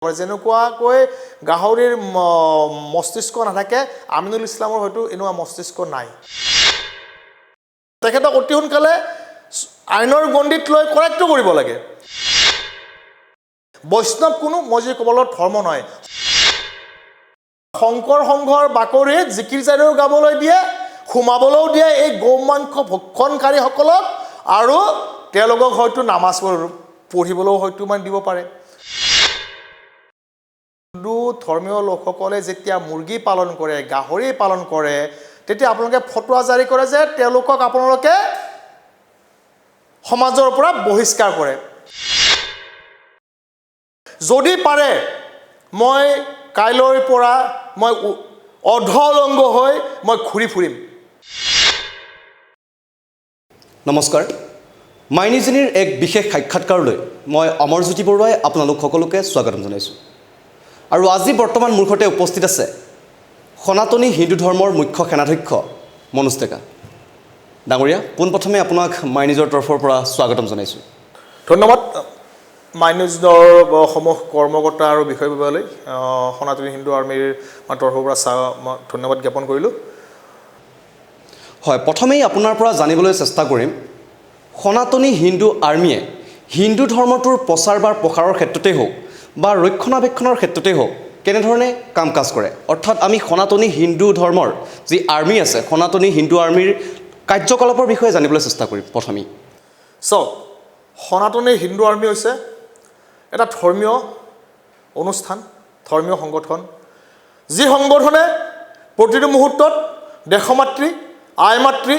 যেনেকুৱাকৈ গাহৰিৰ মস্তিষ্ক নাথাকে আমিনুল ইছলামৰ হয়তো এনেকুৱা মস্তিষ্ক নাই তেখেতক অতি সোনকালে আইনৰ গণ্ডিত লৈ কৰায়ত্ব কৰিব লাগে বৈষ্ণৱ কোনো মই যে ক'বলৈ ধৰ্ম নহয় শংকৰ সংঘৰ বাকৰিত জিকিৰ জাৰিও গাবলৈ দিয়ে খুমাবলৈও দিয়ে এই গৌমাংস ভক্ষণকাৰীসকলক আৰু তেওঁলোকক হয়তো নামাজ পঢ়িবলৈও হয়তো মান দিব পাৰে হিন্দু ধৰ্মীয় লোকসকলে যেতিয়া মুৰ্গী পালন কৰে গাহৰি পালন কৰে তেতিয়া আপোনালোকে ফটোৱা জাৰি কৰে যে তেওঁলোকক আপোনালোকে সমাজৰ পৰা বহিষ্কাৰ কৰে যদি পাৰে মই কাইলৈৰ পৰা মই অধলংগ হৈ মই ঘূৰি ফুৰিম নমস্কাৰ মাইনিজনীৰ এক বিশেষ সাক্ষাৎকাৰলৈ মই অমৰজ্যোতি বৰুৱাই আপোনালোক সকলোকে স্বাগতম জনাইছোঁ আৰু আজি বৰ্তমান মোৰ সৈতে উপস্থিত আছে সনাতনী হিন্দু ধৰ্মৰ মুখ্য সেনাধ্যক্ষ মনোজ ডেকা ডাঙৰীয়া পোনপ্ৰথমে আপোনাক মাইনিজৰ তৰফৰ পৰা স্বাগতম জনাইছোঁ ধন্যবাদ মাইনিজৰ সমূহ কৰ্মকৰ্তা আৰু বিষয়ববীয়ালৈ সনাতনী হিন্দু আৰ্মিৰ তৰফৰ পৰা ধন্যবাদ জ্ঞাপন কৰিলোঁ হয় প্ৰথমেই আপোনাৰ পৰা জানিবলৈ চেষ্টা কৰিম সনাতনী হিন্দু আৰ্মিয়ে হিন্দু ধৰ্মটোৰ প্ৰচাৰ বা প্ৰসাৰৰ ক্ষেত্ৰতেই হওক বা ৰক্ষণাবেক্ষণৰ ক্ষেত্ৰতেই হওক কেনেধৰণে কাম কাজ কৰে অৰ্থাৎ আমি সনাতনী হিন্দু ধৰ্মৰ যি আৰ্মি আছে সনাতনী হিন্দু আৰ্মিৰ কাৰ্যকলাপৰ বিষয়ে জানিবলৈ চেষ্টা কৰিম প্ৰথমেই চাওক সনাতনী হিন্দু আৰ্মি হৈছে এটা ধৰ্মীয় অনুষ্ঠান ধৰ্মীয় সংগঠন যি সংগঠনে প্ৰতিটো মুহূৰ্তত দেশমাতৃ আইমাতৃ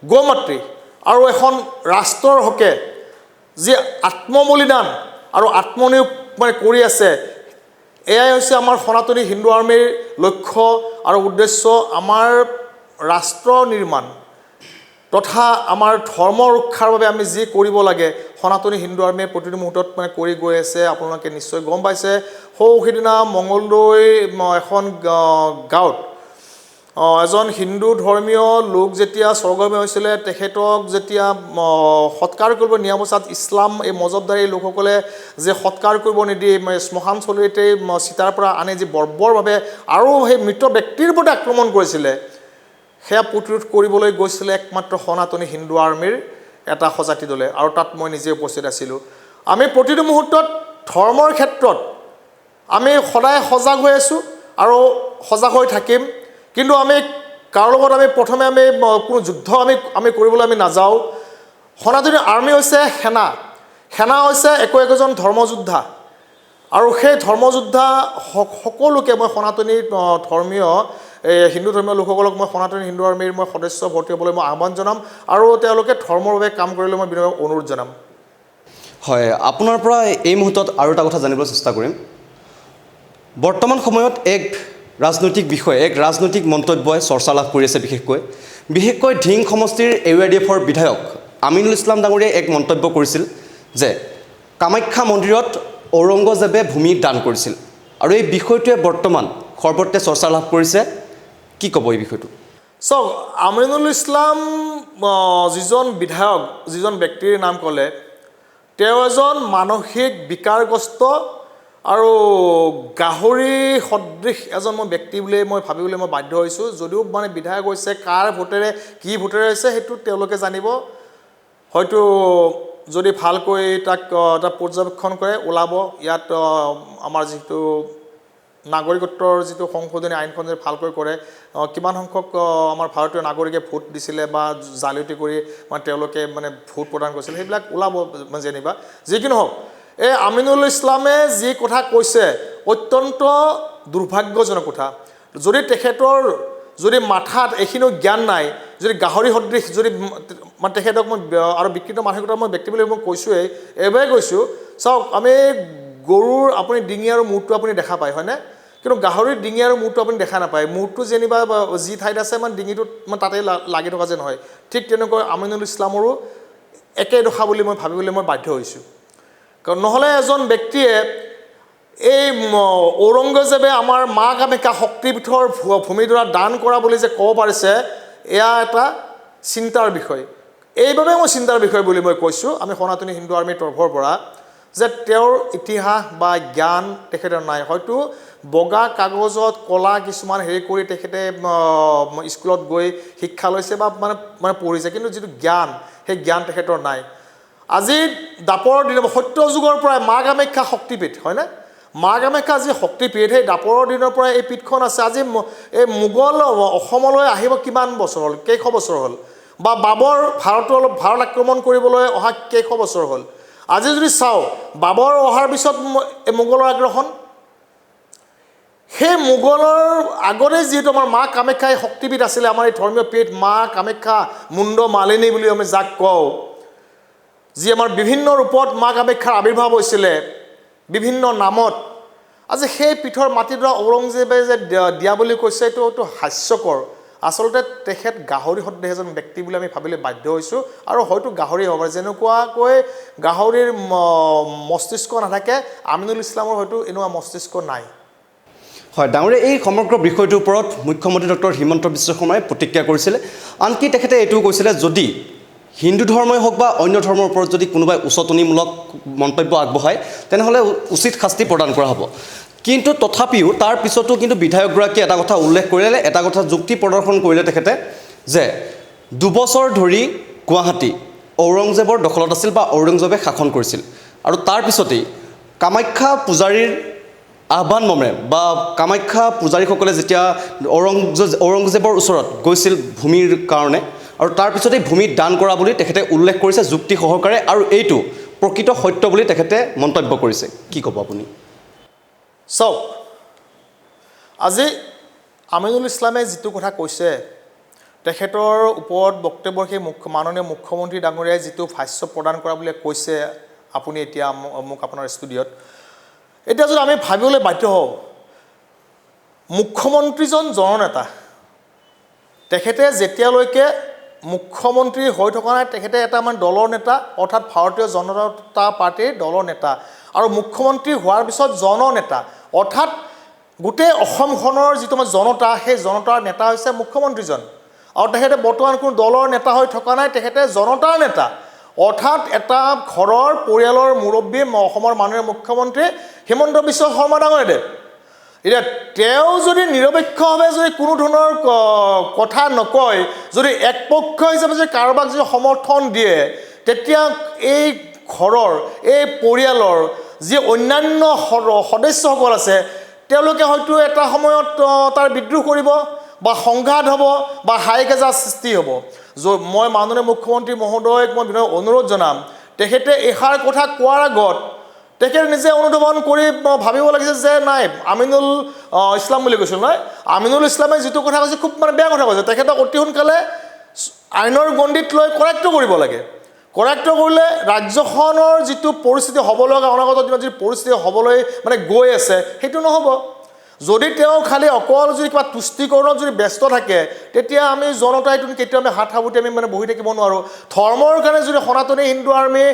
গৌমাতৃ আৰু এখন ৰাষ্ট্ৰৰ হকে যি আত্মবলিদান আৰু আত্মনিয়োগ মানে কৰি আছে এয়াই হৈছে আমাৰ সনাতনী হিন্দু আৰ্মিৰ লক্ষ্য আৰু উদ্দেশ্য আমাৰ ৰাষ্ট্ৰ নিৰ্মাণ তথা আমাৰ ধৰ্ম ৰক্ষাৰ বাবে আমি যি কৰিব লাগে সনাতনী হিন্দু আৰ্মিয়ে প্ৰতিটো মুহূৰ্তত মানে কৰি গৈ আছে আপোনালোকে নিশ্চয় গম পাইছে সেইদিনা মংগলদৈ এখন গাঁৱত এজন হিন্দু ধৰ্মীয় লোক যেতিয়া স্বৰ্গগামী হৈছিলে তেখেতক যেতিয়া সৎকাৰ কৰিব নিয়া অৱস্থাত ইছলাম এই মজবদাৰী লোকসকলে যে সৎকাৰ কৰিব নিদি শ্মশানস্থলীতে চিতাৰ পৰা আনি যি বৰ্বৰভাৱে আৰু সেই মৃত ব্যক্তিৰ ওপৰত আক্ৰমণ কৰিছিলে সেয়া প্ৰতিৰোধ কৰিবলৈ গৈছিলে একমাত্ৰ সনাতনী হিন্দু আৰ্মিৰ এটা সজাতি দলে আৰু তাত মই নিজে উপস্থিত আছিলোঁ আমি প্ৰতিটো মুহূৰ্তত ধৰ্মৰ ক্ষেত্ৰত আমি সদায় সজাগ হৈ আছোঁ আৰু সজাগ হৈ থাকিম কিন্তু আমি কাৰো লগত আমি প্ৰথমে আমি কোনো যুদ্ধ আমি কৰিবলৈ আমি নাযাওঁ সনাতনী আৰ্মি হৈছে সেনা হৈছে একোজন ধৰ্মযোদ্ধা আৰু সেই ধৰ্মযোদ্ধা সকলোকে মই সনাতনী ধৰ্মীয় হিন্দু ধৰ্মীয় লোকসকলক মই সনাতনী হিন্দু আৰ্মিৰ মই সদস্য ভৰ্তি হ'বলৈ মই আহ্বান জনাম আৰু তেওঁলোকে ধৰ্মৰ বাবে কাম কৰিবলৈ মই বিনয় অনুৰোধ জনাম হয় আপোনাৰ পৰা এই মুহূৰ্তত আৰু এটা কথা জানিবলৈ চেষ্টা কৰিম বৰ্তমান সময়ত এক ৰাজনৈতিক বিষয় এক ৰাজনৈতিক মন্তব্যই চৰ্চা লাভ কৰি আছে বিশেষকৈ ধিং সমষ্টিৰ AUIDFৰ বিধায়ক আমিনুল ইছলাম ডাঙৰীয়াই এক মন্তব্য কৰিছিল যে কামাখ্যা মন্দিৰত ঔৰংগজেবে ভূমি দান কৰিছিল আৰু এই বিষয়টোৱে বৰ্তমান সৰ্বত্ৰে চৰ্চা লাভ কৰিছে কি ক'ব এই বিষয়টো চাওক আমিনুল ইছলাম যিজন বিধায়ক যিজন ব্যক্তিৰ নাম ক'লে তেওঁ এজন মানসিক বিকাৰগ্ৰস্ত আৰু গাহৰি সদৃশ এজন মই ব্যক্তি বুলি মই ভাবিবলৈ মই বাধ্য হৈছোঁ যদিও মানে বিধায়ক হৈছে কাৰ ভোটেৰে কি ভোটেৰে হৈছে সেইটো তেওঁলোকে জানিব হয়তো যদি ভালকৈ তাক এটা পৰ্যবেক্ষণ কৰে ওলাব ইয়াত আমাৰ যিটো নাগৰিকত্বৰ যিটো সংশোধনী আইনখন যদি ভালকৈ কৰে কিমান সংখ্যক আমাৰ ভাৰতীয় নাগৰিকে ভোট দিছিলে বা জালিয়াতি কৰি মানে তেওঁলোকে মানে ভোট প্ৰদান কৰিছিলে সেইবিলাক ওলাব মানে যেনিবা যি কি নহওক এই আমিনুল ইছলামে যি কথা কৈছে অত্যন্ত দুৰ্ভাগ্যজনক কথা যদি তেখেতৰ যদি মাথাত এইখিনিও জ্ঞান নাই যদি গাহৰি সদৃশ যদি মানে তেখেতক মই আৰু বিকৃত মানসিকতাৰ মই ব্যক্তি বুলি মই কৈছোঁৱেই এইবাৰে কৈছোঁ চাওক আমি গৰুৰ আপুনি ডিঙি আৰু মূৰটো আপুনি দেখা পায় হয়নে কিন্তু গাহৰিৰ ডিঙি আৰু মূৰটো আপুনি দেখা নাপায় মূৰটো যেনিবা যি ঠাইত আছে মানে ডিঙিটোত মানে তাতেই লাগি থকা যেন হয় ঠিক তেনেকৈ আমিনুল ইছলামৰো একে দশা বুলি মই ভাবিবলৈ মই বাধ্য হৈছোঁ কাৰণ নহ'লে এজন ব্যক্তিয়ে এই ঔৰংগজেবে আমাৰ মা কামাখ্যা শক্তিপীঠৰ ভূমিডৰা দান কৰা বুলি যে ক'ব পাৰিছে এয়া এটা চিন্তাৰ বিষয় এইভাবে মই চিন্তাৰ বিষয় বুলি মই কৈছোঁ আমি সনাতনী হিন্দু আৰ্মিৰ তৰফৰ পৰা যে তেওঁৰ ইতিহাস বা জ্ঞান তেখেতৰ নাই হয়তো বগা কাগজত কলা কিছুমান হেৰি কৰি তেখেতে স্কুলত গৈ শিক্ষা লৈছে বা মানে পঢ়িছে কিন্তু যিটো জ্ঞান সেই জ্ঞান তেখেতৰ নাই আজি দাপৰৰ দিনৰ সত্য যুগৰ পৰাই মা কামাখ্যা শক্তিপীঠ হয়নে মা কামাখ্যা যি শক্তিপীঠ সেই দাপৰৰ দিনৰ পৰা এই পীঠখন আছে আজি এই মোগল অসমলৈ আহিব কিমান বছৰ হ'ল কেইশ বছৰ হ'ল বা বাবৰ ভাৰত আক্ৰমণ কৰিবলৈ অহা কেইশ বছৰ হ'ল আজি যদি চাওঁ বাবৰ অহাৰ পিছত এই মোগলৰ আগ্ৰাসন সেই মোগলৰ আগতে যিহেতু আমাৰ মা কামাখ্যা শক্তিপীঠ আছিলে আমাৰ এই ধৰ্মীয় পীঠ মা কামাখ্যা মুণ্ড মালিনী বুলি আমি যাক কওঁ যি আমাৰ বিভিন্ন ৰূপত মা কামাখ্যাৰ আৱিৰ্ভাৱ হৈছিলে বিভিন্ন নামত আজি সেই পীঠৰ মাটিডৰা ঔৰংজেবে যে দিয়া বুলি কৈছে এইটো হাস্যকৰ আচলতে তেখেত গাহৰি সদৃশ এজন ব্যক্তি বুলি আমি ভাবিলে বাধ্য হৈছোঁ আৰু হয়তো গাহৰি হ'ব পাৰে যেনেকুৱাকৈ গাহৰিৰ মস্তিষ্ক নাথাকে আমিনুল ইছলামৰ হয়তো এনেকুৱা মস্তিষ্ক নাই হয় ডাঙৰীয়া এই সমগ্ৰ বিষয়টোৰ ওপৰত মুখ্যমন্ত্ৰী ডক্টৰ হিমন্ত বিশ্ব শৰ্মাই প্ৰতিক্ৰিয়া কৰিছিলে আনকি তেখেতে এইটোও কৈছিলে যদি হিন্দু ধৰ্মই হওক বা অন্য ধৰ্মৰ ওপৰত যদি কোনোবাই উচতনিমূলক মন্তব্য আগবঢ়ায় তেনেহ'লে উচিত শাস্তি প্ৰদান কৰা হ'ব কিন্তু তথাপিও তাৰ পিছতো কিন্তু বিধায়কগৰাকীয়ে এটা কথা উল্লেখ কৰিলে এটা কথা যুক্তি প্ৰদৰ্শন কৰিলে তেখেতে যে 2 বছৰ ধৰি গুৱাহাটী ঔৰংজেবৰ দখলত আছিল বা ঔৰংজেবে শাসন কৰিছিল আৰু তাৰ পিছতেই কামাখ্যা পূজাৰীৰ আহ্বান মৰ্মে বা কামাখ্যা পূজাৰীসকলে যেতিয়া ঔৰংজেবৰ ওচৰত গৈছিল ভূমিৰ কাৰণে আৰু তাৰ পিছতেই ভূমি দান কৰা বুলি তেখেতে উল্লেখ কৰিছে যুক্তি সহকাৰে আৰু এইটো প্ৰকৃত সত্য বুলি তেখেতে মন্তব্য কৰিছে কি ক'ব আপুনি চাওক আজি আমিনুল ইছলামে যিটো কথা কৈছে তেখেতৰ ওপৰত বক্তব্য সেই মাননীয় মুখ্যমন্ত্ৰী ডাঙৰীয়াই যিটো ভাষ্য প্ৰদান কৰা বুলি কৈছে আপুনি এতিয়া মোক আপোনাৰ ষ্টুডিঅ'ত এতিয়া যদি আমি ভাবিবলৈ বাধ্য হওঁ মুখ্যমন্ত্ৰীজন জননেতা তেখেতে যেতিয়ালৈকে মুখ্যমন্ত্ৰী হৈ থকা নাই তেখেতে এটা মানে দলৰ নেতা অৰ্থাৎ ভাৰতীয় জনতা পাৰ্টীৰ দলৰ নেতা আৰু মুখ্যমন্ত্ৰী হোৱাৰ পিছত জননেতা অৰ্থাৎ গোটেই অসমখনৰ যিটো আমাৰ জনতা সেই জনতাৰ নেতা হৈছে মুখ্যমন্ত্ৰীজন আৰু তেখেতে বৰ্তমান কোনো দলৰ নেতা হৈ থকা নাই তেখেতে জনতাৰ নেতা অৰ্থাৎ এটা ঘৰৰ পৰিয়ালৰ মুৰব্বী অসমৰ মাননীয় মুখ্যমন্ত্ৰী হিমন্ত বিশ্ব শৰ্মা ডাঙৰীয়াদেৱ এতিয়া তেওঁ যদি নিৰপেক্ষভাৱে যদি কোনো ধৰণৰ কথা নকয় যদি একপক্ষ হিচাপে যদি কাৰোবাক যদি সমৰ্থন দিয়ে তেতিয়া এই ঘৰৰ এই পৰিয়ালৰ যি অন্যান্য সদস্যসকল আছে তেওঁলোকে হয়তো এটা সময়ত তাৰ বিদ্ৰোহ কৰিব বা সংঘাত হ'ব বা হাইকাজিয়াৰ সৃষ্টি হ'ব মই মাননীয় মুখ্যমন্ত্ৰী মহোদয়ক মই বিনয় অনুৰোধ জনাম তেখেতে এষাৰ কথা কোৱাৰ আগত তেখেতে নিজে অনুধাৱন কৰি ভাবিব লাগিছে যে নাই আমিনুল ইছলাম বুলি কৈছিল নহয় আমিনুল ইছলামে যিটো কথা কৈছে খুব মানে বেয়া কথা কৈছে তেখেতক অতি সোনকালে আইনৰ গণ্ডিত লৈ কৰায়ত্ব কৰিব লাগে কৰায়ত্ব কৰিলে ৰাজ্যখনৰ যিটো পৰিস্থিতি হ'ব লগা অনাগত দিনত যি পৰিস্থিতি হ'বলৈ মানে গৈ আছে সেইটো নহ'ব যদি তেওঁ খালি অকল যদি কিবা তুষ্টিকৰণত যদি ব্যস্ত থাকে তেতিয়া আমি জনতাই কেতিয়াও আমি হাত সাবুতি আমি মানে বহি থাকিব নোৱাৰোঁ ধৰ্মৰ কাৰণে যদি সনাতনী হিন্দু আৰ্মি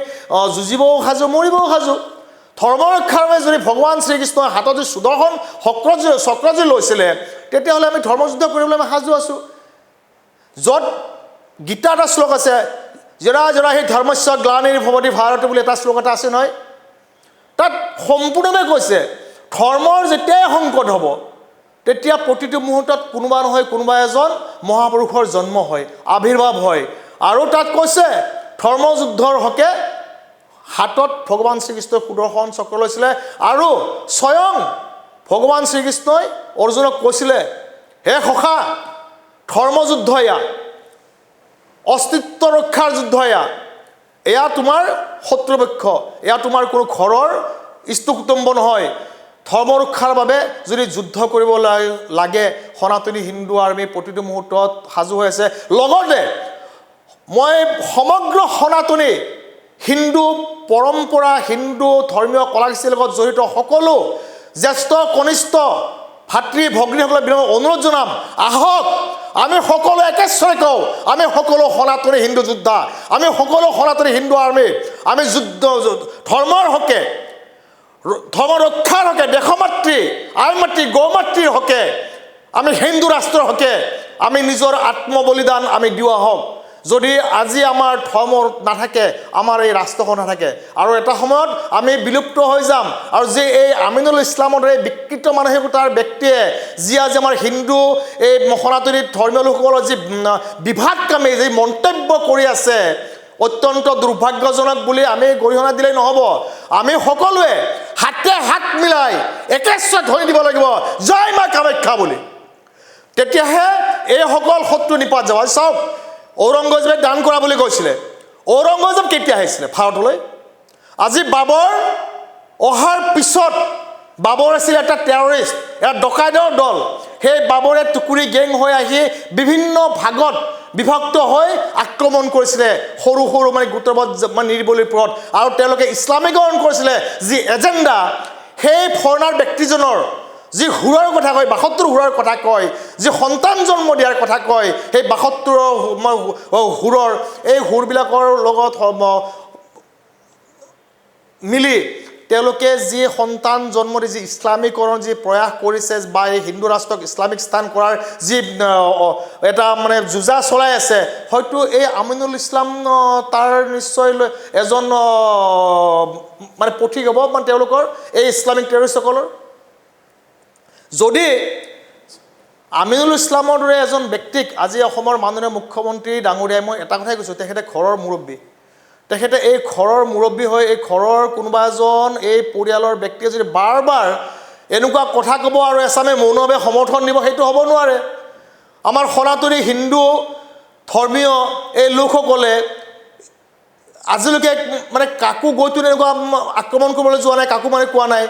যুঁজিবও সাজু মৰিবও সাজু ধৰ্ম ৰক্ষাৰ বাবে যদি ভগৱান শ্ৰীকৃষ্ণৰ হাতত যদি সুদৰ্শন চক্ৰ যদি লৈছিলে তেতিয়াহ'লে আমি ধৰ্মযুদ্ধ কৰিবলৈ আমি সাজু আছোঁ য'ত গীতা এটা শ্লোক আছে জৰা জৰা সেই ধৰ্মস্য গ্লানিৰ্ভৱতি ভাৰত বুলি এটা শ্লোক এটা আছে নহয় তাত সম্পূৰ্ণভাৱে কৈছে ধৰ্মৰ যেতিয়াই সংকট হ'ব তেতিয়া প্ৰতিটো মুহূৰ্তত কোনোবা নহয় কোনোবা এজন মহাপুৰুষৰ জন্ম হয় আৱিৰ্ভাৱ হয় আৰু তাত কৈছে ধৰ্মযুদ্ধৰ হকে হাতত ভগৱান শ্ৰীকৃষ্ণই সুদৰ্শন চক্ৰ লৈছিলে আৰু স্বয়ং ভগৱান শ্ৰীকৃষ্ণই অৰ্জুনক কৈছিলে হে সখা ধৰ্মযুদ্ধ এয়া অস্তিত্ব ৰক্ষাৰ যুদ্ধ এয়া তোমাৰ শত্ৰুপক্ষ এয়া তোমাৰ কোনো ঘৰৰ ইষ্ট কুটুম্ব নহয় ধৰ্ম ৰক্ষাৰ বাবে যদি যুদ্ধ কৰিব লাগে সনাতনী হিন্দু আৰ্মি প্ৰতিটো মুহূৰ্তত সাজু হৈ আছে লগতে মই সমগ্ৰ সনাতনী হিন্দু পৰম্পৰা হিন্দু ধৰ্মীয় কলা কৃষ্টিৰ লগত জড়িত সকলো জ্যেষ্ঠ কনিষ্ঠ ভাতৃ ভগ্নীসকলক বিনম্ৰ অনুৰোধ জনাম আহক আমি সকলো একেস্বৰে কওঁ আমি সকলো সনাতনী হিন্দু যোদ্ধা আমি সকলো সনাতনী হিন্দু আৰ্মি আমি যুদ্ধ ধৰ্মৰ হকে ধৰ্ম ৰক্ষাৰ হকে দেশমাতৃ আই মাতৃ গৌমাতৃৰ হকে আমি হিন্দু ৰাষ্ট্ৰৰ হকে আমি নিজৰ আত্মবলিদান আমি দিওঁ আহক যদি আজি আমাৰ ধৰ্ম নাথাকে আমাৰ এই ৰাষ্ট্ৰখন নাথাকে আৰু এটা সময়ত আমি বিলুপ্ত হৈ যাম আৰু যে এই আমিনুল ইছলামৰ দৰে বিকৃত মানসিকতাৰ ব্যক্তিয়ে যি আজি আমাৰ হিন্দু এই সনাতনী ধৰ্মীয় লোকসকলৰ যি বিভাদকামী যি মন্তব্য কৰি আছে অত্যন্ত দুৰ্ভাগ্যজনক বুলি আমি গৰিহণা দিলেই নহ'ব আমি সকলোৱে হাতে হাত মিলাই একেস্বৰ ধ্বনি দিব লাগিব জয় মা কামাখ্যা বুলি তেতিয়াহে এই সকল শত্ৰু নিপাত যাব চাওক ঔৰংগজেবে দান কৰা বুলি কৈছিলে ঔৰংগজেব কেতিয়া আহিছিলে ভাৰতলৈ আজি বাবৰ অহাৰ পিছত বাবৰ আছিল এটা টেৰৰিষ্ট এটা ডকাইতৰ দল সেই বাবৰে টুকুৰি গেং হৈ আহি বিভিন্ন ভাগত বিভক্ত হৈ আক্ৰমণ কৰিছিলে সৰু সৰু মানে গোটবদ্ধ মানে নিৰ্বলীৰ ওপৰত আৰু তেওঁলোকে ইছলামীকৰণ কৰিছিলে যি এজেণ্ডা সেই ফৰেনাৰ ব্যক্তিজনৰ যি হুৰৰ কথা কয় ৭২ হুৰৰ কথা কয় যি সন্তান জন্ম দিয়াৰ কথা কয় সেই ৭২ হুৰৰ এই হুৰবিলাকৰ লগত মিলি তেওঁলোকে যি সন্তান জন্ম দি যি ইছলামীকৰণ যি প্ৰয়াস কৰিছে বা এই হিন্দু ৰাষ্ট্ৰক ইছলামিক স্থান কৰাৰ যি এটা মানে যুঁজা চলাই আছে হয়তো এই আমিনুল ইছলাম তাৰ নিশ্চয় এজন মানে পথিক হ'ব মানে তেওঁলোকৰ এই ইছলামিক টেৰৰিষ্টসকলৰ যদি আমিনুল ইছলামৰ দৰে এজন ব্যক্তিক আজি অসমৰ মাননীয় মুখ্যমন্ত্ৰী ডাঙৰীয়াই মই এটা কথাই কৈছোঁ তেখেতে ঘৰৰ মুৰব্বী তেখেতে এই ঘৰৰ মুৰব্বী হৈ এই ঘৰৰ কোনোবা এজন এই পৰিয়ালৰ ব্যক্তিয়ে যদি বাৰ বাৰ এনেকুৱা কথা ক'ব আৰু এচামে মৌনভাৱে সমৰ্থন দিব সেইটো হ'ব নোৱাৰে আমাৰ সনাতনী হিন্দু ধৰ্মীয় এই লোকসকলে আজিলৈকে মানে কাকো গৈতো এনেকুৱা আক্ৰমণ কৰিবলৈ যোৱা নাই কাকো মানে কোৱা নাই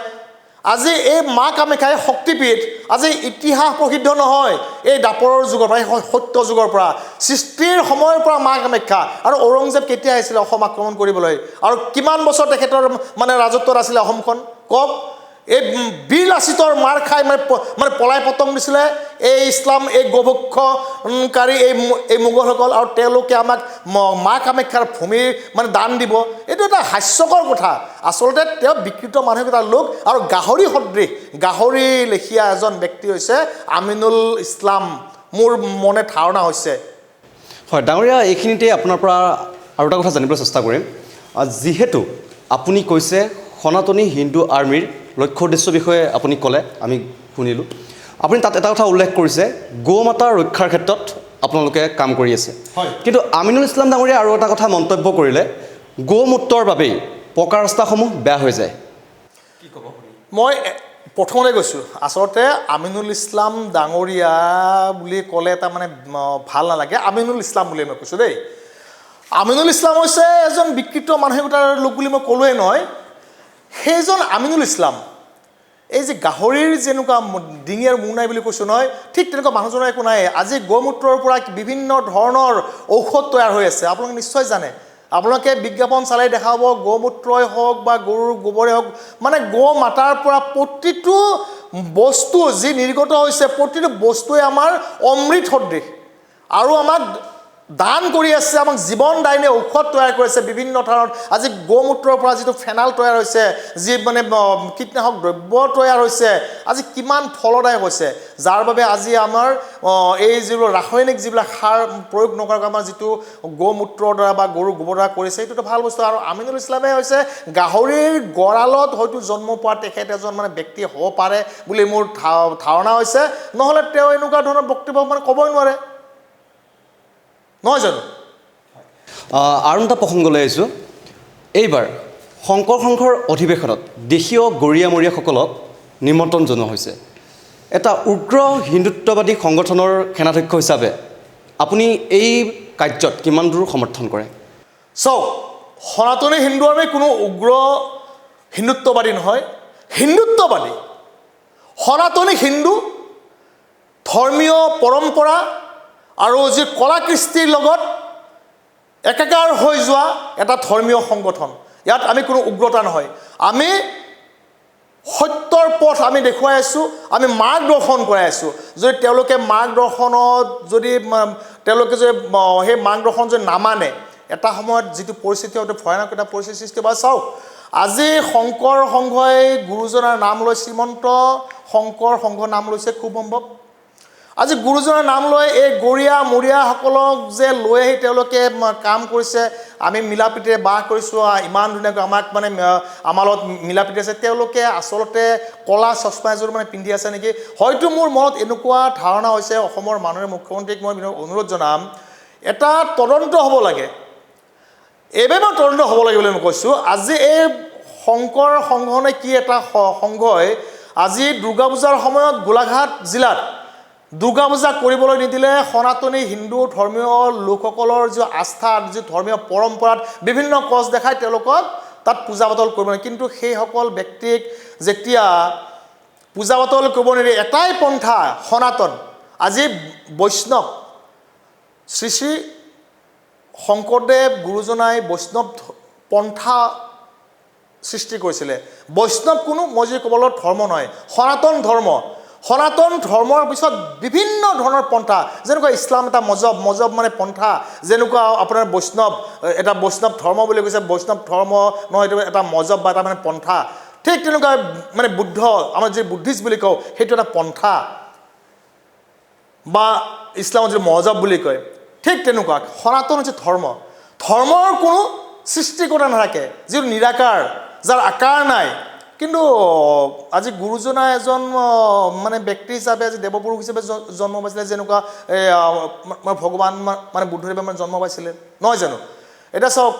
আজি এই মা কামাখ্যাই শক্তিপীঠ আজি ইতিহাস প্ৰসিদ্ধ নহয় এই দাপৰৰ যুগৰ পৰা সত্য যুগৰ পৰা সৃষ্টিৰ সময়ৰ পৰা মা কামাখ্যা আৰু ঔৰংজেব কেতিয়া আহিছিলে অসম আক্ৰমণ কৰিবলৈ আৰু কিমান বছৰ তেখেতৰ মানে ৰাজত্বত আছিলে অসমখন কওক এই বীৰ লাচিতৰ মাৰ খাই মানে পলাই পতং দিছিলে এই ইছলাম এই গোভক্ষকাৰী এই মোগলসকল আৰু তেওঁলোকে আমাক মা কামাখ্যাৰ ভূমিৰ মানে দান দিব এইটো এটা হাস্যকৰ কথা আচলতে তেওঁ বিকৃত মানসিকতাৰ লোক আৰু গাহৰি সদৃশ গাহৰি লেখীয়া এজন ব্যক্তি হৈছে আমিনুল ইছলাম মোৰ মনে ধাৰণা হৈছে হয় ডাঙৰীয়া এইখিনিতে আপোনাৰ পৰা আৰু এটা কথা জানিবলৈ চেষ্টা কৰিম যিহেতু আপুনি কৈছে সনাতনী হিন্দু আৰ্মিৰ লক্ষ্য উদ্দেশ্যৰ বিষয়ে আপুনি ক'লে আমি শুনিলোঁ আপুনি তাত এটা কথা উল্লেখ কৰিছে গৌ মাতাৰ ৰক্ষাৰ ক্ষেত্ৰত আপোনালোকে কাম কৰি আছে কিন্তু আমিনুল ইছলাম ডাঙৰীয়াই আৰু এটা কথা মন্তব্য কৰিলে গৌ মূত্ৰৰ বাবেই পকা ৰাস্তাসমূহ বেয়া হৈ যায় কি ক'ব মই প্ৰথমতে কৈছোঁ আচলতে আমিনুল ইছলাম ডাঙৰীয়া বুলি ক'লে এটা মানে ভাল নালাগে আমিনুল ইছলাম বুলি মই কৈছোঁ দেই আমিনুল ইছলাম হৈছে এজন বিকৃত মানসিকতাৰ লোক বুলি মই ক'লোৱেই নহয় সেইজন আমিনুল ইছলাম এই যে গাহৰিৰ যেনেকুৱা ডিঙি আৰু মূৰ নাই বুলি কৈছোঁ নহয় ঠিক তেনেকুৱা মানুহজনৰ একো নাই আজি গৌমূত্ৰৰ পৰা বিভিন্ন ধৰণৰ ঔষধ তৈয়াৰ হৈ আছে আপোনালোকে নিশ্চয় জানে আপোনালোকে বিজ্ঞাপন চালাই দেখা পাব গৌমূত্ৰই হওক বা গৰুৰ গোবৰে হওক মানে গৌ মাতাৰ পৰা প্ৰতিটো বস্তু যি নিৰ্গত হৈছে প্ৰতিটো বস্তুৱে আমাৰ অমৃত সদৃশ আৰু আমাক দান কৰি আছে আমাক জীৱনদায়িনী ঔষধ তৈয়াৰ কৰিছে বিভিন্ন ধৰণৰ আজি গৌমূত্ৰৰ পৰা যিটো ফেনাল তৈয়াৰ হৈছে যি মানে কীটনাশক দ্ৰব্য তৈয়াৰ হৈছে আজি কিমান ফলদায়ক হৈছে যাৰ বাবে আজি আমাৰ এই যিবোৰ ৰাসায়নিক যিবিলাক সাৰ প্ৰয়োগ নকৰাকৈ আমাৰ যিটো গৌমূত্ৰৰ দ্বাৰা বা গৰুৰ গোবৰ দ্বাৰা কৰিছে এইটোতো ভাল বস্তু আৰু আমিনুল ইছলামে হৈছে গাহৰিৰ গঁৰালত হয়তো জন্ম পোৱা তেখেত এজন মানে ব্যক্তি হ'ব পাৰে বুলি মোৰ ধাৰণা হৈছে নহ'লে তেওঁ এনেকুৱা ধৰণৰ বক্তব্য মানে ক'বই নোৱাৰে নহয় জানো আৰু এটা প্ৰসংগলৈ আহিছোঁ এইবাৰ শংকৰ সংঘৰ অধিৱেশনত দেশীয় গৰিয়ামৰীয়াসকলক নিমন্ত্ৰণ জনোৱা হৈছে এটা উগ্ৰ হিন্দুত্ববাদী সংগঠনৰ সেনাধ্যক্ষ হিচাপে আপুনি এই কাৰ্যত কিমান দূৰ সমৰ্থন কৰে চাওক সনাতনী হিন্দু আমি কোনো উগ্ৰ হিন্দুত্ববাদী নহয় হিন্দুত্ববাদী সনাতনী হিন্দু ধৰ্মীয় পৰম্পৰা আৰু যি কলা কৃষ্টিৰ লগত একাকাৰ হৈ যোৱা এটা ধৰ্মীয় সংগঠন ইয়াত আমি কোনো উগ্ৰতা নহয় আমি সত্যৰ পথ আমি দেখুৱাই আছোঁ আমি মাৰ্গদৰ্শন কৰাই আছোঁ যদি তেওঁলোকে মাৰ্গদৰ্শনত যদি তেওঁলোকে যদি সেই মাৰ্গদৰ্শন যদি নামানে এটা সময়ত যিটো পৰিস্থিতি হয়তো ভয়ানক এটা পৰিস্থিতিৰ সৃষ্টি বা চাওক আজি শংকৰ সংঘই গুৰুজনাৰ নাম লৈ শ্ৰীমন্ত শংকৰ সংঘ নাম লৈছে খুব সম্ভৱ আজি গুৰুজনৰ নাম লৈ এই গৰীয়া মৰিয়াসকলক যে লৈ আহি তেওঁলোকে কাম কৰিছে, আমি মিলা প্ৰীতিৰে বাস কৰিছোঁ, ইমান ধুনীয়াকৈ আমাক মানে আমাৰ লগত মিলা প্ৰীতি আছে, তেওঁলোকে আচলতে কলা চশমা এযোৰ মানে পিন্ধি আছে নেকি? হয়তো মোৰ মনত এনেকুৱা ধাৰণা হৈছে, অসমৰ মাননীয় মুখ্যমন্ত্ৰীক মই অনুৰোধ জনাম, এটা তদন্ত হ'ব লাগে। এইবাৰ মই তদন্ত হ'ব লাগে বুলি মই কৈছোঁ। আজি এই শংকৰ সংঘনে কি এটা সংঘই আজি দুৰ্গা পূজাৰ সময়ত গোলাঘাট জিলাত দুৰ্গা পূজা কৰিবলৈ নিদিলে সনাতনী হিন্দু ধৰ্মীয় লোকসকলৰ যি আস্থা, যি ধৰ্মীয় পৰম্পৰাত বিভিন্ন কচ দেখাই তেওঁলোকক তাত পূজা পাতল কৰিব নোৱাৰে। কিন্তু সেইসকল ব্যক্তিক যেতিয়া পূজা পাতল কৰিব নিদি এটাই পন্থা সনাতন, আজি বৈষ্ণৱ শ্ৰী শ্ৰী শংকৰদেৱ গুৰুজনাই বৈষ্ণৱ পন্থা সৃষ্টি কৰিছিলে। বৈষ্ণৱ কোনো মই যদি ক'বলৈ ধৰ্ম নহয়, সনাতন ধৰ্ম। সনাতন ধৰ্মৰ পিছত বিভিন্ন ধৰণৰ পন্থা, যেনেকুৱা ইছলাম এটা মজহব মানে পন্থা, যেনেকুৱা আপোনাৰ বৈষ্ণৱ এটা বৈষ্ণৱ ধৰ্ম বুলি কৈছে, বৈষ্ণৱ ধৰ্ম নহয়, এইটো এটা মজহব বা এটা মানে পন্থা। ঠিক তেনেকুৱা মানে বুদ্ধ, আমাৰ যি বুদ্ধিষ্ট বুলি কওঁ সেইটো এটা পন্থা, বা ইছলামত যি মজহব বুলি কয়, ঠিক তেনেকুৱা সনাতন হৈছে ধৰ্ম। ধৰ্মৰ কোনো সৃষ্টিকৰ্তা নাথাকে, যিটো নিৰাকাৰ, যাৰ আকাৰ নাই। কিন্তু আজি গুৰুজনা এজন মানে ব্যক্তি হিচাপে, আজি দেৱপুৰুষ হিচাপে জন্ম পাইছিলে, যেনেকুৱা ভগৱান মানে বুদ্ধদেৱে মানে জন্ম পাইছিলে, নহয় জানো? এতিয়া চাওক,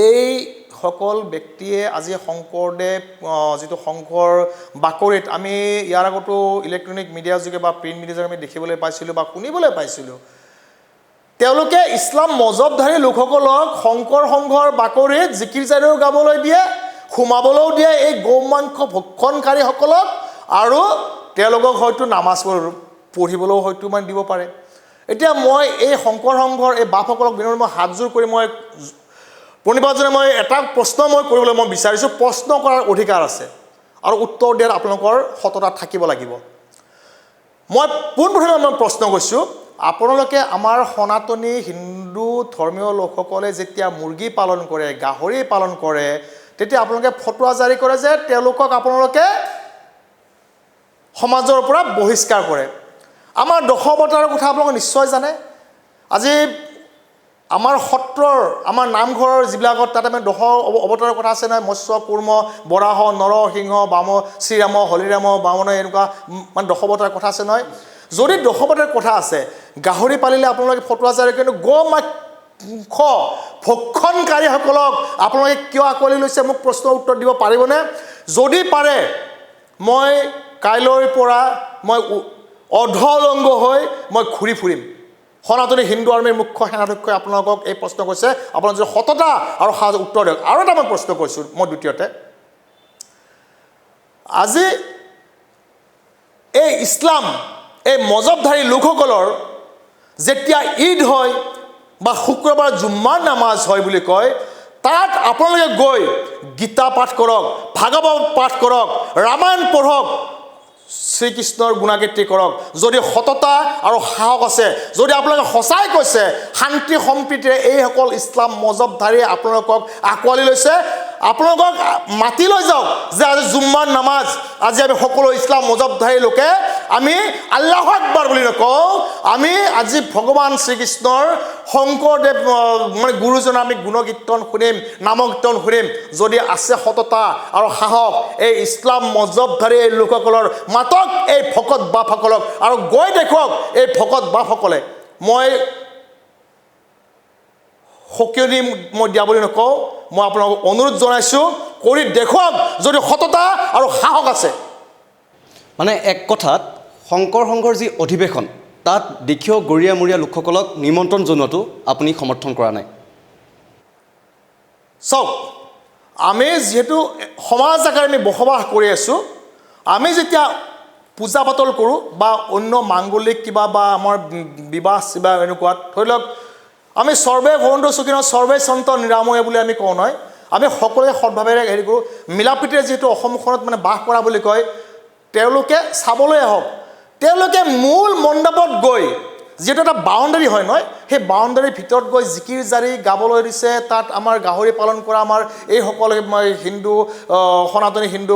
এইসকল ব্যক্তিয়ে আজি শংকৰদেৱ যিটো শংকৰ বাকৰিত আমি ইয়াৰ আগতো ইলেক্ট্ৰনিক মিডিয়াৰ যোগে বা প্ৰিণ্ট মিডিয়াৰ যোগে আমি দেখিবলৈ পাইছিলোঁ বা শুনিবলৈ পাইছিলোঁ, তেওঁলোকে ইছলাম মজহবধাৰী লোকসকলক শংকৰ সংঘৰ বাকৰিত জিকিৰ জাৰিও গাবলৈ দিয়ে, সোমাবলৈও দিয়ে এই গৌমাংস ভক্ষণকাৰীসকলক, আৰু তেওঁলোকক হয়তো নামাজ পঢ়িবলৈও হয়তো মানে দিব পাৰে। এতিয়া মই এই শংকৰ সংঘৰ এই বাপসকলক বিনম্ৰ মই হাতযোৰ কৰি মই প্ৰণিপাতজনে মই এটা প্ৰশ্ন মই কৰিবলৈ মই বিচাৰিছোঁ। প্ৰশ্ন কৰাৰ অধিকাৰ আছে আৰু উত্তৰ দিয়াত আপোনালোকৰ সততা থাকিব লাগিব। মই পোনপ্ৰথমে মই প্ৰশ্ন কৰিছোঁ, আপোনালোকে আমাৰ সনাতনী হিন্দু ধৰ্মীয় লোকসকলে যেতিয়া মুৰ্গী পালন কৰে, গাহৰি পালন কৰে, তেতিয়া আপোনালোকে ফটোৱা জাৰি কৰে যে তেওঁলোকক আপোনালোকে সমাজৰ পৰা বহিষ্কাৰ কৰে। আমাৰ দশাৱতাৰৰ কথা আপোনালোকে নিশ্চয় জানে। আজি আমাৰ সত্ৰৰ, আমাৰ নামঘৰৰ যিবিলাকত তাতে মানে অৱতাৰৰ কথা আছে নহয়, মৎস্য কুৰ্ম বৰাহ নৰসিংহ বাম শ্ৰীৰাম হলিৰাম বামন, এনেকুৱা মানে দশাৱতাৰৰ কথা আছে নহয়। যদি দশাৱতাৰৰ কথা আছে, গাহৰি পালিলে আপোনালোকে ফটোৱা জাৰি, কিন্তু গোমাংস ভক্ষণকাৰীসকলক আপোনালোকে কিয় আঁকোৱালি লৈছে? মোক প্ৰশ্নৰ উত্তৰ দিব পাৰিবনে? যদি পাৰে, মই কাইলৈৰ পৰা মই অধলংগ হৈ মই ঘূৰি ফুৰিম। সনাতনী হিন্দু আৰ্মীৰ মুখ্য সেনাধ্যক্ষই আপোনালোকক এই প্ৰশ্ন কৰিছে, আপোনালোকে যদি সততা আৰু সাজ উত্তৰ দিয়ক। আৰু এটা মই প্ৰশ্ন কৰিছোঁ, মই দ্বিতীয়তে, আজি এই ইছলাম এই মজহবধাৰী লোকসকলৰ যেতিয়া ঈদ হয় বা শুক্ৰবাৰ জুম্মাৰ নামাজ হয় বুলি কয়, তাত আপোনালোকে গৈ গীতা পাঠ কৰক, ভাগৱত পাঠ কৰক, ৰামায়ণ পঢ়ক, শ্ৰীকৃষ্ণৰ গুণাকীৰ্তি কৰক। যদি সততা আৰু সাহস আছে, যদি আপোনালোকে সঁচাই কৈছে শান্তি সম্প্ৰীতিৰে এইসকল ইছলাম মজহবধাৰীয়ে আপোনালোকক আঁকোৱালি লৈছে, আপোনালোকক মাতি লৈ যাওক যে আজি জুম্মাৰ নামাজ, আজি আমি সকলো ইছলাম মজহবধাৰী লোকে আমি আল্লাহু আকবাৰ বুলি নকওঁ, আমি আজি ভগৱান শ্ৰীকৃষ্ণৰ শংকৰদেৱ মানে গুৰুজনাৰ আমি গুণকীৰ্তন শুনিম, নামকীৰ্তন শুনিম। যদি আছে সততা আৰু সাহস, এই ইছলাম মজহবধাৰী এই লোকসকলৰ মাতক এই ভকত বাপসকলক, আৰু গৈ দেখুৱাওক এই ভকত বাপসকলে। মই সকিয়নি মই দিয়া বুলি নকওঁ, মই আপোনালোকক অনুৰোধ জনাইছোঁ, কৰি দেখুৱাওক যদি সততা আৰু সাহস আছে। মানে এক কথাত শংকৰ সংঘৰ যি অধিৱেশন, তাত দেশীয় গৰীয়া মৰীয়া লোকসকলক নিমন্ত্ৰণ জনোৱাটো আপুনি সমৰ্থন কৰা নাই? চাওক, আমি যিহেতু সমাজ আকাৰে আমি বসবাস কৰি আছোঁ, আমি যেতিয়া পূজা পাতল কৰোঁ বা অন্য মাংগলিক কিবা বা আমাৰ বিবাহ চিবাহ এনেকুৱাত, ধৰি লওক আমি সৰ্বে ভৱন্তু সুখিনঃ সৰ্বে সন্তু নিৰাময়ে বুলি আমি কওঁ নহয়, আমি সকলোৱে সৎভাৱেৰে হেৰি কৰোঁ, মিলাপ্ৰীতিৰে যিহেতু অসমখনত মানে বাস কৰা বুলি কয়, তেওঁলোকে চাবলৈ আহক। তেওঁলোকে মূল মণ্ডপত গৈ যিহেতু এটা বাউণ্ডাৰী হয় নহয়, সেই বাউণ্ডাৰীৰ ভিতৰত গৈ জিকিৰ জাৰি গাবলৈ দিছে। তাত আমাৰ গাহৰি পালন কৰা আমাৰ এইসকল হিন্দু সনাতনী হিন্দু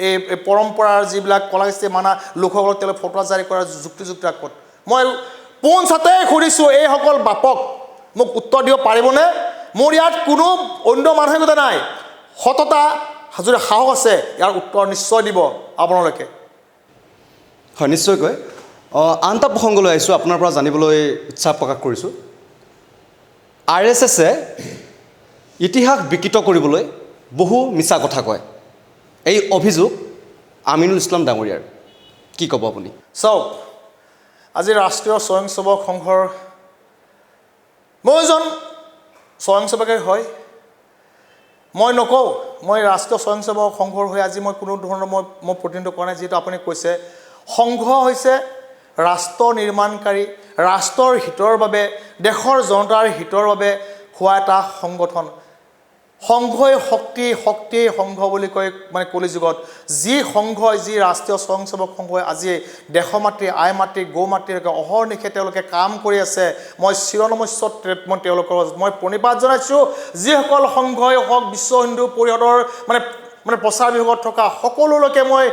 এই পৰম্পৰাৰ যিবিলাক কলাকৃষ্টি মানা লোকসকলক তেওঁলোকে ফটোৱা জাৰি কৰাৰ যুক্তিযুক্ত আগত মই পোনছাতে সুধিছোঁ, এইসকল বাপক মোক উত্তৰ দিব পাৰিবনে? মোৰ ইয়াত কোনো অন্য মানসিকতা নাই, সততা যদি সাহস আছে ইয়াৰ উত্তৰ নিশ্চয় দিব আপোনালোকে। হয়, নিশ্চয়কৈ। আন এটা প্ৰসংগলৈ আহিছোঁ, আপোনাৰ পৰা জানিবলৈ ইচ্ছা প্ৰকাশ কৰিছোঁ। RSSে ইতিহাস বিকৃত কৰিবলৈ বহু মিছা কথা কয়, এই অভিযোগ আমিনুল ইছলাম ডাঙৰীয়াৰ, কি ক'ব আপুনি? চাওক, আজি ৰাষ্ট্ৰীয় স্বয়ংসেৱক সংঘৰ মই এজন স্বয়ংসেৱকে হয়। মই নকওঁ মই ৰাষ্ট্ৰীয় স্বয়ংসেৱক সংঘৰ হৈ আজি মই কোনো ধৰণৰ মই প্ৰতিনিধিত্ব কৰা নাই। যিহেতু আপুনি কৈছে সংঘ হৈছে ৰাষ্ট্ৰ নিৰ্মাণকাৰী, ৰাষ্ট্ৰৰ হিতৰ বাবে, দেশৰ জনতাৰ হিতৰ বাবে হোৱা এটা সংগঠন। সংঘই শক্তি সংঘ বুলি কয় মানে কলিযুগত। যি সংঘই, যি ৰাষ্ট্ৰীয় স্বয়ংসেৱক সংঘই আজি দেশ মাতৃ, আই মাতৃ, গৌ মাতৃলৈকে অহৰ্নিশে তেওঁলোকে কাম কৰি আছে। মই চিৰনমস্যত মই তেওঁলোকৰ মই প্ৰণিপাত জনাইছোঁ। যিসকল সংঘই হওক বিশ্ব হিন্দু পৰিষদৰ মানে প্ৰচাৰ বিভাগত থকা সকলোলৈকে মই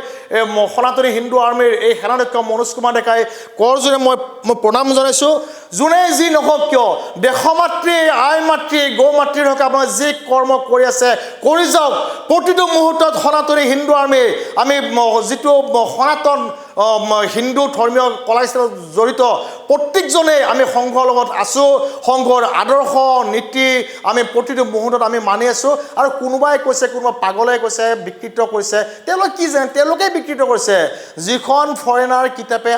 সনাতনী হিন্দু আৰ্মীৰ এই সেনাধ্যক্ষ মনোজ কুমাৰ ডেকাই কৰজোৰে মই প্ৰণাম জনাইছোঁ। যোনে যি নহওক কিয় দেশ মাতৃ, আই মাতৃ, গৌ মাতৃৰ হকে আপোনাৰ যি কৰ্ম কৰি আছে কৰি যাওক। প্ৰতিটো মুহূৰ্তত সনাতনী হিন্দু আৰ্মী আমি যিটো সনাতন হিন্দু ধৰ্মীয় কলাকৃষ্টিত জড়িত প্ৰত্যেকজনেই আমি সংঘৰ লগত আছোঁ। সংঘৰ আদৰ্শ নীতি আমি প্ৰতিটো মুহূৰ্তত আমি মানি আছোঁ। আৰু কোনোবাই কৈছে, কোনোবা পাগলে কৈছে বিকৃত কৰিছে, তেওঁলোকে কি জানে? তেওঁলোকেই বিকৃত কৰিছে। যিখন ফৰেনাৰ কিতাপে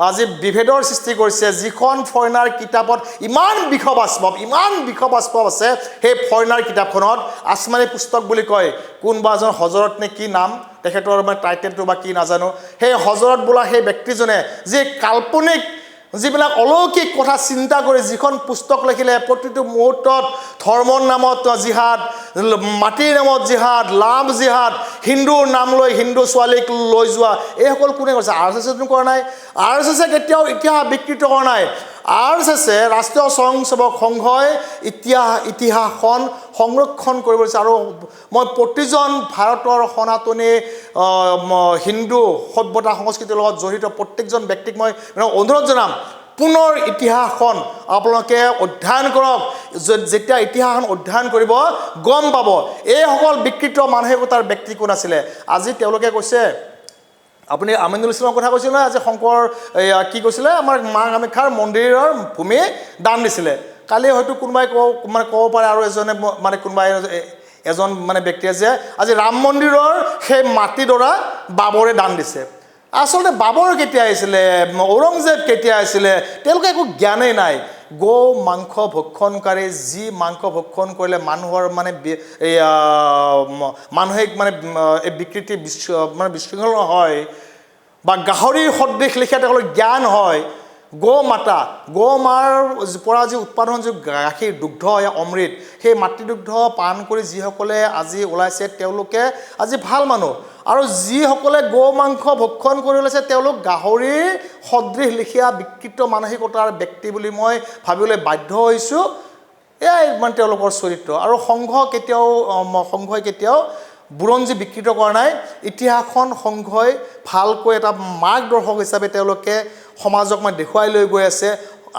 আজি বিভেদৰ সৃষ্টি কৰিছে, যিখন ফৰেনাৰ কিতাপত ইমান বিষবাস্পৱ আছে, সেই ফৰেনাৰ কিতাপখনত আসমানী পুস্তক বুলি কয়। কোনোবা এজন হজৰত নে কি নাম, তেখেতৰ মানে টাইটেলটো বা কি নাজানো, সেই হজৰত বোলা সেই ব্যক্তিজনে যি কাল্পনিক যিবিলাক অলৌকিক কথা চিন্তা কৰি যিখন পুস্তক লিখিলে, প্ৰতিটো মুহূৰ্তত ধৰ্মৰ নামত জিহাদ, মাটিৰ নামত জিহাদ, লাভ জিহাদ, হিন্দুৰ নাম লৈ হিন্দু ছোৱালীক লৈ যোৱা, এইসকল কোনে কৰিছে? RSSে কৰা নাই। RSSে কেতিয়াও ইতিহাস বিকৃত কৰা নাই। RSSে ৰাষ্ট্ৰীয় স্বয়ংসেৱক সংঘই ইতিহাসখন সংৰক্ষণ কৰিব দিছে। আৰু মই প্ৰতিজন ভাৰতৰ সনাতনী হিন্দু সভ্যতা সংস্কৃতিৰ লগত জড়িত প্ৰত্যেকজন ব্যক্তিক মই অনুৰোধ জনাম, পুনৰ ইতিহাসখন আপোনালোকে অধ্যয়ন কৰক। যেতিয়া ইতিহাসখন অধ্যয়ন কৰিব গম পাব এইসকল বিকৃত মানসিকতাৰ ব্যক্তি কোন আছিলে। আজি তেওঁলোকে কৈছে, আপুনি আমিনুল ইছলামৰ কথা কৈছিল নহয়, আজি শংকৰ কি কৈছিলে, আমাৰ মা কামাখ্যাৰ মন্দিৰৰ ভূমি দান দিছিলে। কালি হয়তো কোনোবাই ক'ব পাৰে আৰু কোনোবাই এজন ব্যক্তিয়ে যে আজি ৰাম মন্দিৰৰ সেই মাটিডৰা বাবৰে দান দিছে। আচলতে বাবৰ কেতিয়া আহিছিলে, ঔৰংজেব কেতিয়া আহিছিলে, তেওঁলোকে একো জ্ঞানেই নাই। গৌ মাংস ভক্ষণকাৰী, যি মাংস ভক্ষণ কৰিলে মানুহৰ মানসিক এই বিকৃতি বিশৃংখল হয়, বা গাহৰিৰ সদৃশ লিখা তেওঁলোকৰ জ্ঞান হয়। গৌ মাৰ পৰা যি উৎপাদন যি গাখীৰ দুগ্ধ অমৃত, সেই মাতৃদুগ্ধ পান কৰি যিসকলে আজি ওলাইছে তেওঁলোকে আজি ভাল মানুহ। আৰু যিসকলে গৌ মাংস ভক্ষণ কৰি ওলাইছে তেওঁলোক গাহৰিৰ সদৃশ লিখীয়া বিকৃত মানসিকতাৰ ব্যক্তি বুলি মই ভাবিবলৈ বাধ্য হৈছোঁ। এয়াই তেওঁলোকৰ চৰিত্ৰ। আৰু সংঘই কেতিয়াও বুৰঞ্জী বিকৃত কৰা নাই। ইতিহাসখন সংঘই ভালকৈ এটা মাৰ্গদৰ্শক হিচাপে তেওঁলোকে সমাজক দেখুৱাই লৈ গৈ আছে।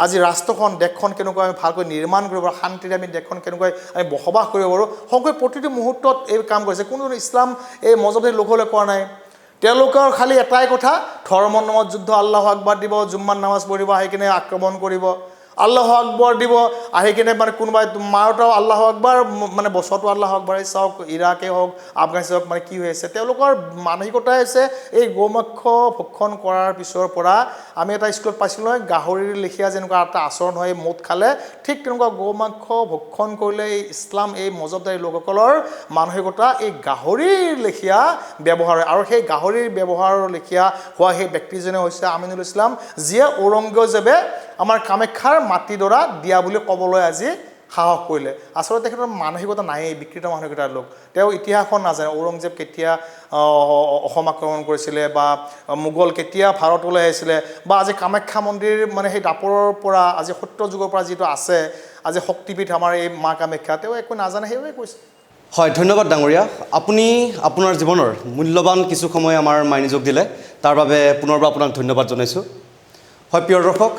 আজি ৰাষ্ট্ৰখন, দেশখন কেনেকৈ আমি ভালকৈ নিৰ্মাণ কৰিব পাৰোঁ, শান্তিৰে আমি দেশখন কেনেকৈ আমি বসবাস কৰিব পাৰোঁ, সংঘই প্ৰতিটো মুহূৰ্তত এই কাম কৰিছে। কোনো ইছলাম এই মজহবী লোকসকলে কৰা নাই। তেওঁলোকৰ খালি এটাই কথা, ধৰ্মৰ নামত যুদ্ধ, আল্লাহু আকবৰ দিব, জুম্মাৰ নামাজ পঢ়িব, আহি কিনে আক্ৰমণ কৰিব, আল্লাহু আকবৰ দিব, আহি কিনে কোনোবাই মাৰোতাও আল্লাহু আকবৰ বছৰটো আল্লাহু আকবৰ। চাওক ইৰাকে হওক, আফগানিস্তান হওক, কি হৈ আছে, তেওঁলোকৰ মানসিকতাই হৈছে এই গৌমাংস ভক্ষণ কৰাৰ পিছৰ পৰা আমি এটা স্কুলত পাইছিলোঁ নহয়, গাহৰিৰ লেখীয়া যেনেকুৱা এটা আচৰণ হয় মদ খালে, ঠিক তেনেকুৱা গৌমাংস ভক্ষণ কৰিলে এই ইছলাম এই মজহবদাৰী লোকসকলৰ মানসিকতা এই গাহৰিৰ লেখীয়া ব্যৱহাৰ হয়। আৰু সেই গাহৰিৰ ব্যৱহাৰৰ লেখীয়া হোৱা সেই ব্যক্তিজনে হৈছে আমিনুল ইছলাম, যিয়ে ঔৰংগজেবে আমাৰ কামাখ্যাৰ মাটিডৰা দিয়া বুলি ক'বলৈ আজি সাহস কৰিলে আচলতে তেখেতৰ মানসিকতা নায়েই বিকৃত মানসিকতাৰ লোক তেওঁ ইতিহাসখন নাজানে ঔৰংজেব কেতিয়া অসম আক্ৰমণ কৰিছিলে বা মোগল কেতিয়া ভাৰতলৈ আহিছিলে বা আজি কামাখ্যা মন্দিৰ মানে সেই দাপৰৰ পৰা আজি সত্য যুগৰ পৰা যিটো আছে আজি শক্তিপীঠ আমাৰ এই মা কামাখ্যা তেওঁ একো নাজানে সেইবাবে কৈছে হয় ধন্যবাদ ডাঙৰীয়া আপুনি আপোনাৰ জীৱনৰ মূল্যৱান কিছু সময় আমাৰ মাইনিজক দিলে তাৰ বাবে পুনৰবাৰ আপোনাক ধন্যবাদ জনাইছোঁ হয় প্ৰিয় দৰ্শক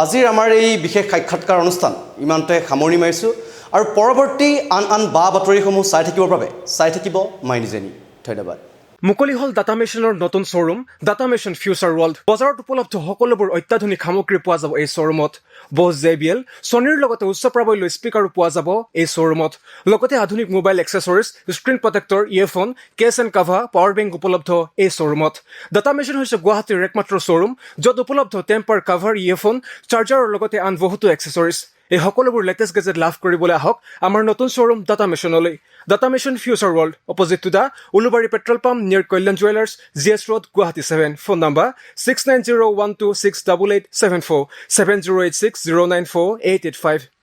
আজিৰ আমাৰ এই বিশেষ সাক্ষাৎকাৰ অনুষ্ঠান ইমানতে সামৰণি মাৰিছোঁ আৰু পৰৱৰ্তী আন বা বাতৰিসমূহ চাই থাকিবৰ বাবে চাই থাকিব মাইনিজেনি ধন্যবাদ মুকলি হল ডাটা মেচিনৰ নতুন showroom data machine future world বজাৰত উপলব্ধ সকলোবোৰ অত্যাধুনিক সামগ্ৰী পোৱা যাব এই শ্বৰুমত বছ JBL ছনীৰ লগতে উচ্চ প্ৰাবল্য স্পীকাৰো পোৱা যাব এই শ্বৰুমত লগতে আধুনিক mobile accessories screen protector earphone case and cover power bank উপলব্ধ এই শ্বৰুমত ডাটা মেচিন হৈছে গুৱাহাটীৰ একমাত্ৰ শ্বৰুম য'ত উপলব্ধ টেম্পাৰ কাভাৰ ইয়েৰফোন চাৰ্জাৰৰ লগতে আন বহুতো এক্সেসৰিজ এই সকলোবোৰ লেটেষ্ট গেজেট লাভ কৰিবলৈ আহক আমাৰ নতুন শ্বৰুম ডাটা মেচিনলৈ data machine future world opposite to the Ulubari petrol pump near Kalyan jewellers GS Road Guwahati 7 phone number 6901268874 7086094885